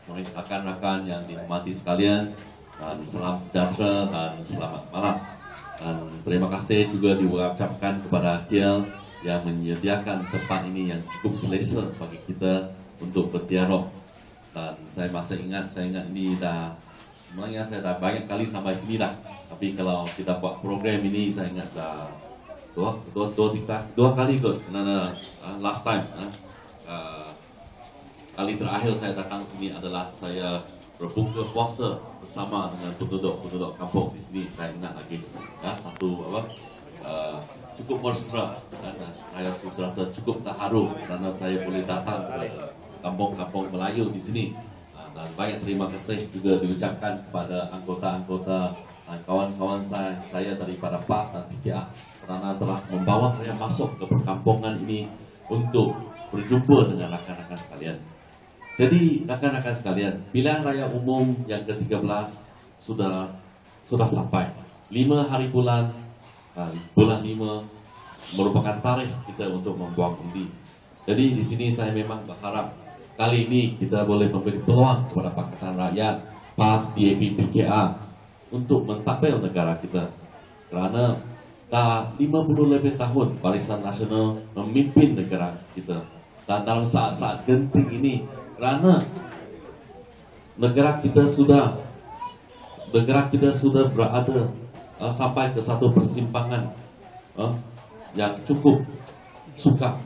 Rekan-rekan yang dihormati sekalian, dan salam sejahtera dan selamat malam. Dan terima kasih juga diucapkan kepada Kiel yang menyediakan tempat ini yang cukup selesa bagi kita untuk berdialog. Dan saya masih ingat, ini sebenarnya saya dah banyak kali sampai sini dah. Tapi kalau kita buat program ini, saya ingat dah dua kali kot. Karena last time, kali terakhir saya datang sini adalah saya berbuka puasa bersama dengan penduduk kampung di sini. Saya ingat lagi, cukup mesra, dan saya rasa cukup terharu karena saya boleh datang ke kampung-kampung Melayu di sini. Dan banyak terima kasih juga diucapkan kepada anggota-anggota dan kawan-kawan saya daripada PAS dan PKA kerana telah membawa saya masuk ke perkampungan ini untuk berjumpa dengan rakan-rakan sekalian. Jadi rakan-rakan sekalian, pilihan raya umum yang ke-13 sudah sampai. 5 hari bulan 5 merupakan tarikh kita untuk membuang undi. Jadi di sini saya memang berharap kali ini kita boleh memberi peluang kepada Pakatan Rakyat, PAS, DAP, PKA untuk mentadbir negara kita. Kerana dah 50 lebih tahun Barisan Nasional memimpin negara kita. Dan dalam saat-saat genting ini, kerana negara kita sudah berada sampai ke satu persimpangan yang cukup sukar.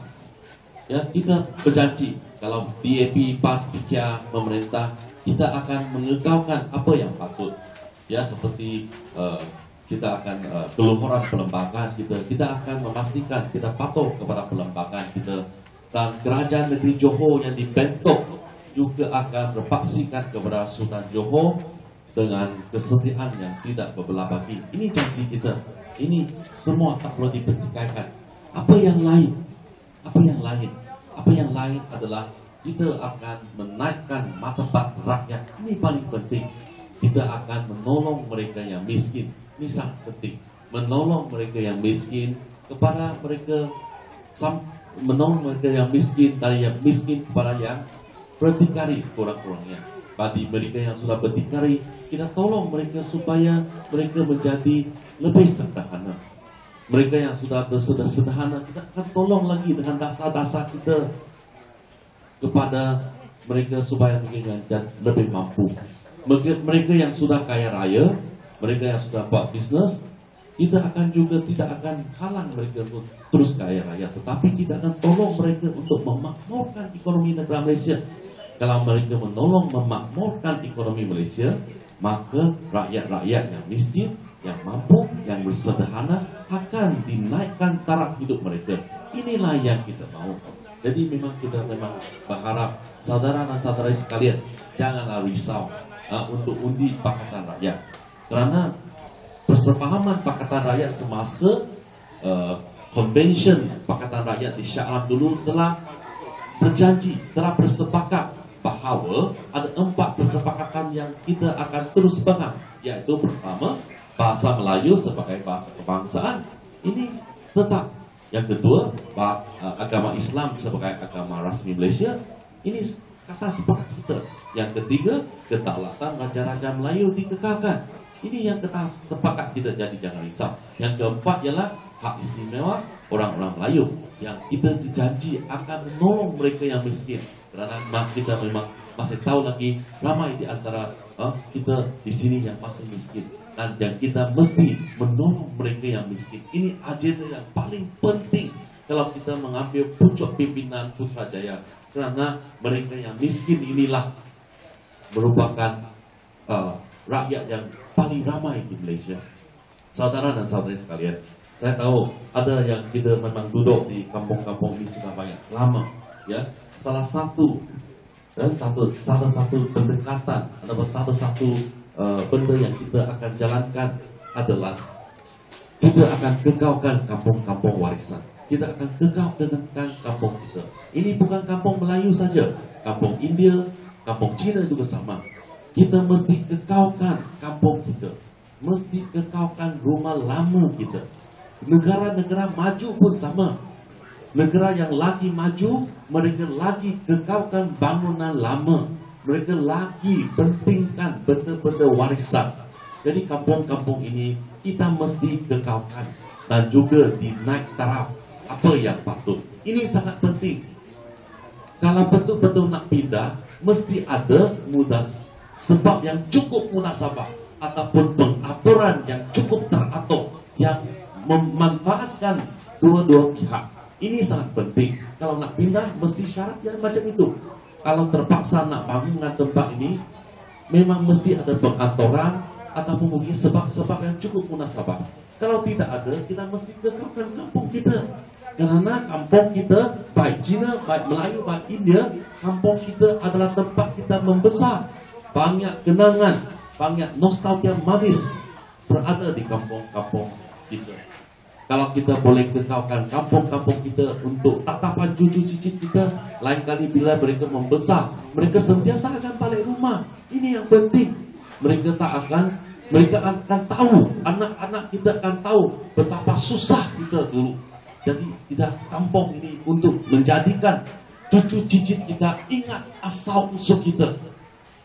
Ya, kita berjanji kalau DAP, PAS, PKA, pemerintah, kita akan mengekalkan apa yang patut. Ya, seperti kita akan keluhuran perlembagaan kita akan memastikan kita patuh kepada perlembagaan kita. Dan kerajaan negeri Johor yang dibentuk juga akan berpaksikan kepada Sultan Johor dengan kesetiaan yang tidak berbelah bagi. Ini janji kita. Ini semua tak perlu dipertikaikan. Apa yang lain? Apa yang lain adalah kita akan menaikkan martabat rakyat. Ini paling penting. Kita akan menolong mereka yang miskin. Ini sangat penting. Menolong mereka yang miskin kepada mereka, menolong mereka yang miskin dari yang miskin kepada yang berdikari sekurang-kurangnya. Bagi mereka yang sudah berdikari, kita tolong mereka supaya mereka menjadi lebih sederhana. Mereka yang sudah bersederhana, kita akan tolong lagi dengan dasar-dasar kita kepada mereka supaya mereka lebih mampu. Mereka yang sudah kaya raya, mereka yang sudah buat bisnes, kita akan juga tidak akan halang mereka untuk terus kaya raya, tetapi kita akan tolong mereka untuk memakmurkan ekonomi negara Malaysia. Kalau mereka menolong memakmurkan ekonomi Malaysia, maka rakyat-rakyat yang miskin, yang mampu, yang bersederhana akan dinaikkan taraf hidup mereka. Inilah yang kita mahu. Jadi memang kita berharap saudara dan saudari sekalian, janganlah risau untuk undi Pakatan Rakyat. Kerana persepahaman Pakatan Rakyat semasa Convention Pakatan Rakyat di Shah Alam dulu telah berjanji, telah bersepakat bahawa ada 4 persepakatan yang kita akan terus pegang. Iaitu pertama, bahasa Melayu sebagai bahasa kebangsaan. Ini tetap. Yang kedua, agama Islam sebagai agama rasmi Malaysia. Ini kata sepakat kita. Yang ketiga, kedaulatan Raja-Raja Melayu dikekalkan. Ini yang kita sepakat kita, jadi jangan risau. Yang keempat ialah hak istimewa orang-orang Melayu yang kita dijanji akan menolong mereka yang miskin. Kerana kita memang masih tahu lagi ramai di antara kita di sini yang masih miskin. Dan yang kita mesti menolong mereka yang miskin. Ini agenda yang paling penting kalau kita mengambil pucuk pimpinan Putrajaya. Kerana mereka yang miskin inilah merupakan rakyat yang paling ramai di Malaysia. Saudara dan saudari sekalian, saya tahu ada yang kita memang duduk di kampung-kampung ini sudah banyak lama. Ya, salah satu pendekatan atau satu benda yang kita akan jalankan adalah kita akan kekalkan kampung-kampung warisan. Kita akan kekalkan kampung kita. Ini bukan kampung Melayu saja, kampung India, kampung Cina juga sama. Kita mesti kekalkan kampung kita, mesti kekalkan rumah lama kita. Negara-negara maju pun sama. Negara yang lagi maju, mereka lagi kekalkan bangunan lama. mereka lagi pentingkan benda-benda warisan. Jadi kampung-kampung ini kita mesti kekalkan dan juga dinaik taraf apa yang patut. Ini sangat penting. Kalau betul-betul nak pindah, mesti ada sebab yang cukup munasabah ataupun pengaturan yang cukup teratur yang memanfaatkan dua-dua pihak. Ini sangat penting. Kalau nak pindah, mesti syarat yang macam itu. Kalau terpaksa nak bangun tempat ini, memang mesti ada pengaturan ataupun mungkin sebab-sebab yang cukup munasabah. Kalau tidak ada, kita mesti kekalkan kampung kita. Kerana kampung kita, baik Cina, baik Melayu, baik India, kampung kita adalah tempat kita membesar. Banyak kenangan, banyak nostalgia manis berada di kampung-kampung kita. Kalau kita boleh kekalkan kampung-kampung kita untuk tatapan cucu cicit kita, lain kali bila mereka membesar, mereka sentiasa akan balik rumah. Ini yang penting. Mereka akan tahu, anak-anak kita akan tahu betapa susah kita dulu. Jadi kita kampung ini untuk menjadikan cucu cicit kita ingat asal usul kita.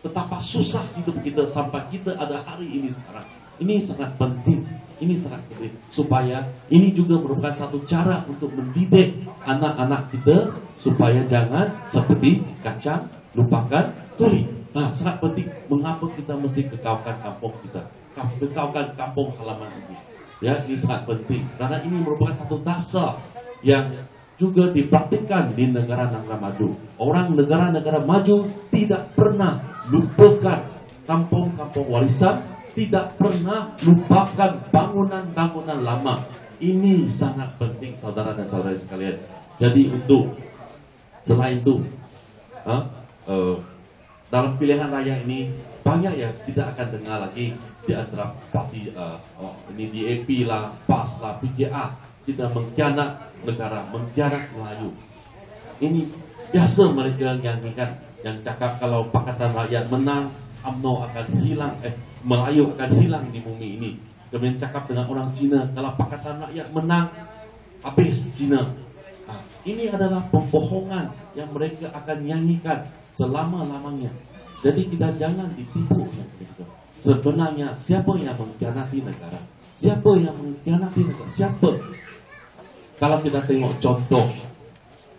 Betapa susah hidup kita sampai kita ada hari ini sekarang. Ini sangat penting. Ini sangat penting supaya ini juga merupakan satu cara untuk mendidik anak-anak kita supaya jangan seperti kacang lupakan kulit. Nah, sangat penting. Mengapa kita mesti kekalkan kampung kita, kekalkan kampung halaman ini? Ya, ini sangat penting karena ini merupakan satu dasar yang juga dipraktikkan di negara-negara maju. Orang negara-negara maju tidak pernah lupakan kampung-kampung warisan, tidak pernah lupakan bangunan-bangunan lama. Ini sangat penting saudara dan saudara sekalian. Jadi selain itu, dalam pilihan raya ini banyak ya kita akan dengar lagi di antara parti ini DAP lah, PAS lah, PKA, kita mengkhianat negara, mengkhianat Melayu. Ini biasa mereka nyanyikan, yang cakap kalau Pakatan Rakyat menang, UMNO akan hilang, Melayu akan hilang di bumi ini. Kemudian cakap dengan orang Cina, kalau Pakatan Rakyat menang, habis Cina. Nah, ini adalah pembohongan yang mereka akan nyanyikan selama-lamanya. Jadi kita jangan ditipu. Sebenarnya siapa yang mengkhianati negara? Siapa yang mengkhianati negara? Siapa? Kalau kita tengok contoh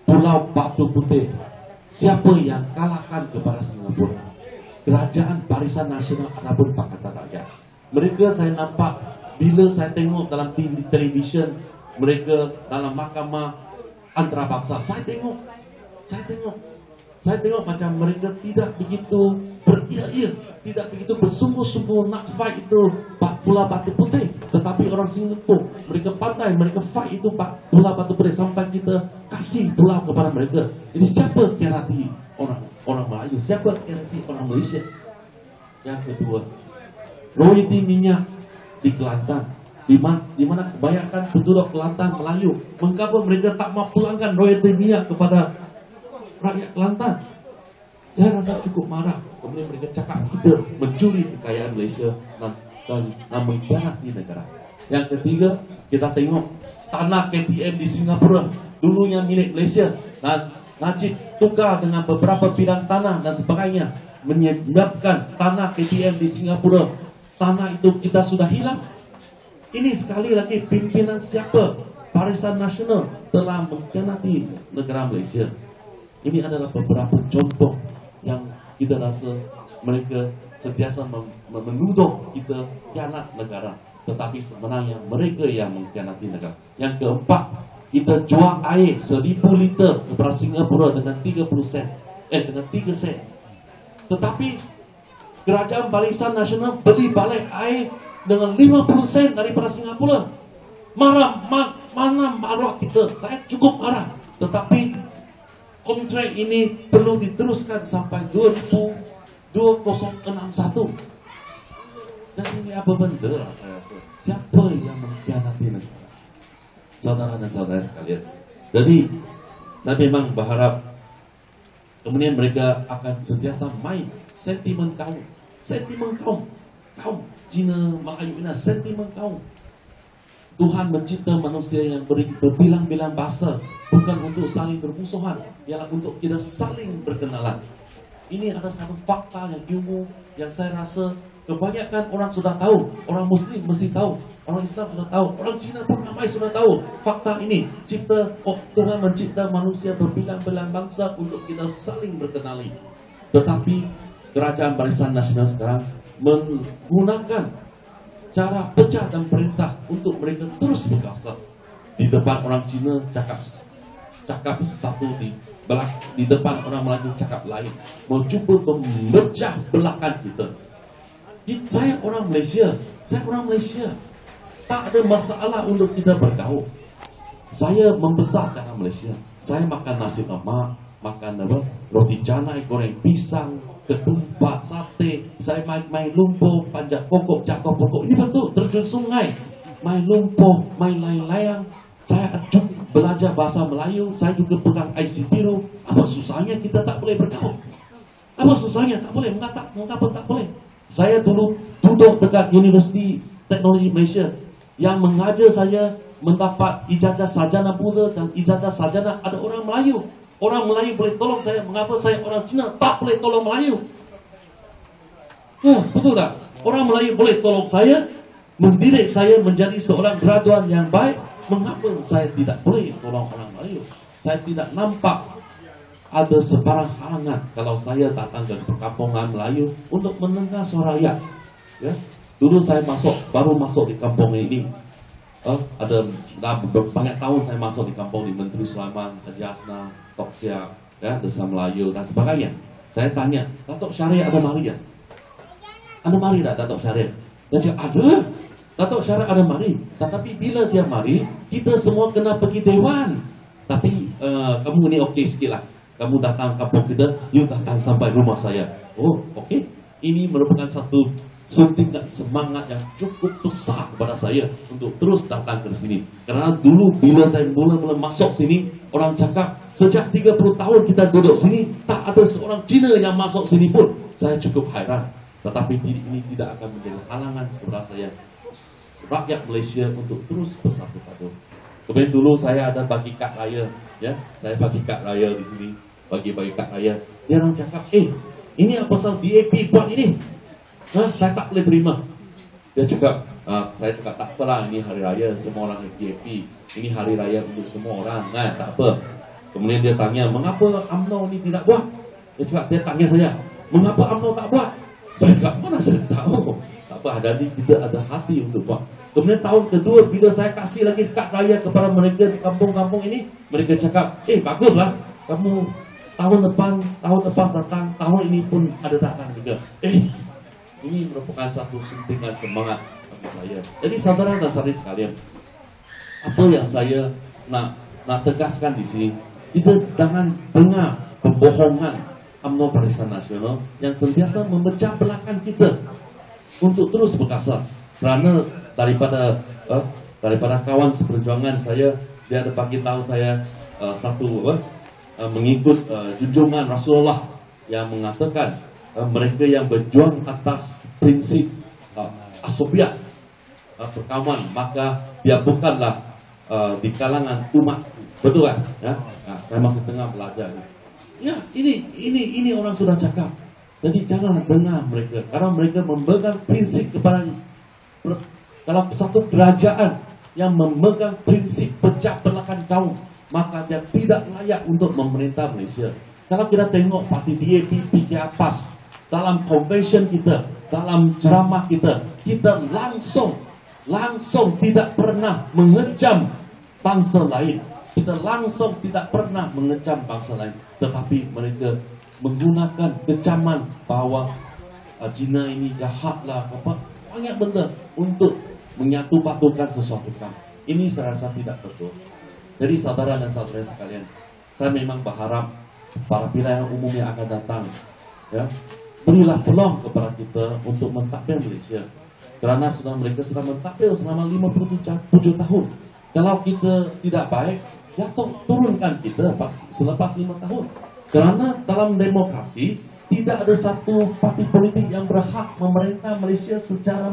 Pulau Batu Putih, siapa yang kalahkan kepada Singapura? Kerajaan Barisan Nasional ataupun Pakatan Rakyat. Mereka saya nampak bila saya tengok dalam televisyen, mereka dalam mahkamah antarabangsa, saya tengok macam mereka tidak begitu beria-ia, tidak begitu bersungguh-sungguh nak fight itu Pulau Batu Putih. Tetapi orang Singapura, mereka pandai, mereka fight itu Pulau Batu Putih sampai kita kasih pulau kepada mereka. Jadi siapa khianati orang Melayu? Siapa khianati orang Malaysia? Yang kedua, royalti minyak di Kelantan. Di mana kebanyakan penduduk Kelantan Melayu. Mengapa mereka tak mau pulangkan royalti minyak kepada rakyat Kelantan? Saya rasa cukup marah. Kemudian mereka cakap kita mencuri kekayaan Malaysia dan mengkhianati negara. Yang ketiga, kita tengok tanah KTM di Singapura, dulunya milik Malaysia, dan Najib tukar dengan beberapa bidang tanah dan sebagainya, menyebabkan tanah KTM di Singapura, tanah itu kita sudah hilang. Ini sekali lagi pimpinan siapa? Barisan Nasional telah mengkhianati negara Malaysia. Ini adalah beberapa contoh yang kita rasa mereka sentiasa menuduh kita khianat negara, tetapi sebenarnya mereka yang mengkhianati negara. Yang keempat, kita jual air 1000 liter kepada Singapura dengan 30 sen, dengan 3 sen. Tetapi Kerajaan Barisan Nasional beli balik air dengan 50 sen daripada Singapura. Mana marah kita? Saya cukup marah. Tetapi kontrak ini perlu diteruskan sampai 2061. Dan ini apa benda lah saya rasa. Siapa yang mengkhianati negara? Saudara dan saudara sekalian. Jadi saya memang berharap kemudian mereka akan sentiasa main sentimen kaum. Kaum Cina, Melayu ini sentimen kaum. Tuhan mencipta manusia yang berbilang-bilang bahasa bukan untuk saling bermusuhan, ialah untuk kita saling berkenalan. Ini ada satu fakta yang ilmu yang saya rasa kebanyakan orang sudah tahu. Orang Muslim mesti tahu, orang Islam sudah tahu, orang Cina pun ramai sudah tahu fakta ini. Tuhan mencipta manusia berbilang-bilang bangsa untuk kita saling berkenali. Tetapi Kerajaan Barisan Nasional sekarang menggunakan cara pecah dan perintah untuk mereka terus berkuasa. Di depan orang Cina cakap satu, di depan orang Melayu cakap lain, mau cuba memecah belahkan kita. Saya orang Malaysia, tak ada masalah untuk kita bergaul. Saya membesar cara Malaysia. Saya makan nasi lemak, makan roti canai, goreng pisang, ketumpat, sate. Saya main lumpur, panjat pokok, jatuh pokok. Ini betul, terjun sungai, main lumpur, main layang-layang. Saya juga belajar bahasa Melayu, saya juga pegang IC biru. Apa susahnya kita tak boleh bergaul? Apa susahnya tak boleh? Mengapa tak boleh? Saya dulu duduk dekat Universiti Teknologi Malaysia yang mengajar saya mendapat ijazah sarjana muda dan ijazah sarjana ada orang Melayu. Orang Melayu boleh tolong saya, mengapa saya orang Cina tak boleh tolong Melayu? Ya, betul tak? Orang Melayu boleh tolong saya, mendidik saya menjadi seorang graduan yang baik. Mengapa saya tidak boleh tolong orang Melayu? Saya tidak nampak ada sebarang halangan kalau saya datang dari perkampungan Melayu untuk mendengar suara rakyat. Ya, dulu saya baru masuk di kampung ini. Ada banyak tahun saya masuk di kampung di Menteri Sulaiman, Haji Hasna, Tok Siak, ya, Desa Melayu dan sebagainya. Saya tanya, Datuk Syariah ada mari ya? Ada mari tak Datuk Syariah? Dia cakap, ada. Datuk Syariah ada mari. Tetapi bila dia mari, kita semua kena pergi dewan. Tapi kamu ni okey sikit lah. Kamu datang kampung kita, you datang sampai rumah saya. Oh, okey. Ini merupakan satu suntikan semangat yang cukup besar kepada saya untuk terus datang ke sini. Kerana dulu bila saya mula-mula masuk sini, orang cakap sejak 30 tahun kita duduk sini, tak ada seorang Cina yang masuk sini pun. Saya cukup hairan. Tetapi ini tidak akan menjadi halangan kepada saya, rakyat Malaysia, untuk terus bersatu padu. Kemudian dulu saya ada bagi kad raya, ya, saya bagi kad raya di sini, bagi kad raya. Dia orang cakap, ini apa pasal DAP buat ini? Saya tak boleh terima. Dia cakap, saya cakap tak apalah, ini hari raya, semua orang DAP, ini hari raya untuk semua orang, tak apa. Kemudian dia tanya, mengapa UMNO ni tidak buat? Dia tanya saya, mengapa UMNO tak buat? Saya cakap, mana saya tahu. Tak apa, kita ada hati untuk buat. Kemudian tahun kedua, bila saya kasih lagi kad raya kepada mereka di kampung-kampung ini, mereka cakap, baguslah, kamu tahun lepas datang, tahun ini pun ada datang juga. Ini merupakan satu suntikan semangat bagi saya. Jadi saudara dan saudari sekalian, apa yang saya nak tegaskan di sini, kita jangan dengar pembohongan UMNO Barisan Nasional yang sentiasa memecah belahkan kita untuk terus berkasar. Kerana daripada kawan seperjuangan saya, dia ada bagi tahu saya mengikut junjungan Rasulullah yang mengatakan mereka yang berjuang atas prinsip asobiat perkawan, maka dia bukanlah di kalangan umat. Betul kan? Ya? Saya masih tengah belajar. Ya, ini orang sudah cakap. Jadi janganlah dengar mereka, karena mereka memegang prinsip kepada kalau satu kerajaan yang memegang prinsip pecah belahkan kaum, maka dia tidak layak untuk memerintah Malaysia. Kalau kita tengok parti DAP, PKR PAS, dalam convention kita, dalam ceramah kita langsung tidak pernah mengecam bangsa lain. Kita langsung tidak pernah mengecam bangsa lain. Tetapi mereka menggunakan kecaman bahawa Cina ini jahatlah, banyak benda untuk menyatu patukan sesuatu kan. Ini saya rasa tidak betul. Jadi saudara dan saudara sekalian, saya memang berharap para pilihan umum yang akan datang, ya, berilah peluang kepada kita untuk mentadbir Malaysia. Kerana mereka sudah mentadbir selama 57 tahun. Kalau kita tidak baik, ya turunkan kita selepas 5 tahun. Kerana dalam demokrasi tidak ada satu parti politik yang berhak memerintah Malaysia secara